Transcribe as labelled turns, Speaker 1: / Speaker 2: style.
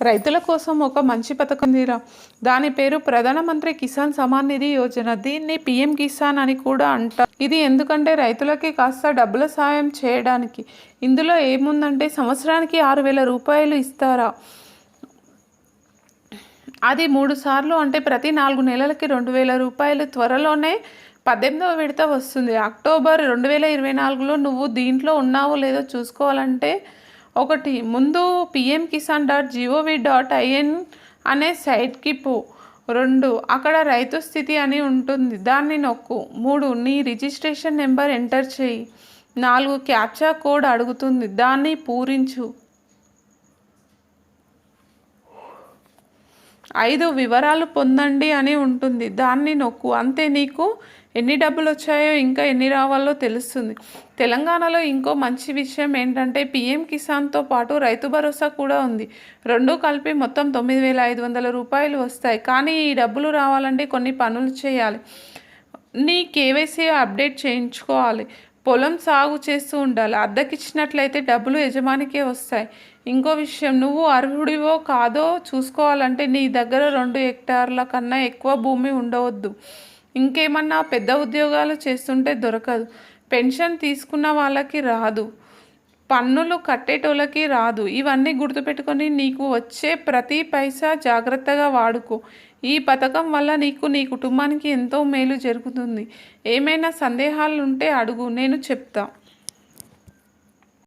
Speaker 1: రైతుల కోసం ఒక మంచి పథకం తీరా. దాని పేరు ప్రధానమంత్రి కిసాన్ సమాన్ నిధి యోజన. దీన్ని పిఎం కిసాన్ అని కూడా అంటారు. ఇది ఎందుకంటే రైతులకి కాస్త డబ్బుల సాయం చేయడానికి. ఇందులో ఏముందంటే సంవత్సరానికి 6,000 రూపాయలు ఇస్తారా. అది 3 సార్లు, అంటే ప్రతి 4 నెలలకి 2,000 రూపాయలు. త్వరలోనే 18వ విడత వస్తుంది. అక్టోబర్ 2024లో నువ్వు దీంట్లో ఉన్నావో లేదో చూసుకోవాలంటే ముందు pmkisan.gov.in అనే సైట్కి పో. 2 అక్కడ రైతు స్థితి అని ఉంటుంది, దాన్ని నొక్కు. 3 నీ రిజిస్ట్రేషన్ నెంబర్ ఎంటర్ చేయి. 4 క్యాప్చా కోడ్ అడుగుతుంది, దాన్ని పూరించు. 5 వివరాలు పొందండి అని ఉంటుంది, దాన్ని నొక్కు. అంతే, నీకు ఎన్ని డబ్బులు వచ్చాయో ఇంకా ఎన్ని రావాలో తెలుస్తుంది. తెలంగాణలో ఇంకో మంచి విషయం ఏంటంటే పిఎం కిసాన్తో పాటు రైతు భరోసా కూడా ఉంది. 2 కలిపి మొత్తం 9,500 రూపాయలు వస్తాయి. కానీ ఈ డబ్బులు రావాలంటే కొన్ని పనులు చేయాలి. నీ కేవైసీ అప్డేట్ చేయించుకోవాలి. పొలం సాగు చేస్తూ ఉండాలి. అద్దెకిచ్చినట్లయితే డబ్బులు యజమానికే వస్తాయి. ఇంకో విషయం, నువ్వు అర్హుడివో కాదో చూసుకోవాలంటే నీ దగ్గర 2 హెక్టార్ల కన్నా ఎక్కువ భూమి ఉండవద్దు. ఇంకేమన్నా పెద్ద ఉద్యోగాలు చేస్తుంటే దొరకదు. పెన్షన్ తీసుకున్న వాళ్ళకి రాదు, పన్నులు కట్టేటోళ్ళకి రాదు. ఇవన్నీ గుర్తుపెట్టుకొని నీకు వచ్చే ప్రతి పైసా జాగ్రత్తగా వాడుకో. ఈ పథకం వల్ల నీకు, నీ కుటుంబానికి ఎంతో మేలు జరుగుతుంది. ఏమైనా సందేహాలు ఉంటే అడుగు, నేను చెప్తా.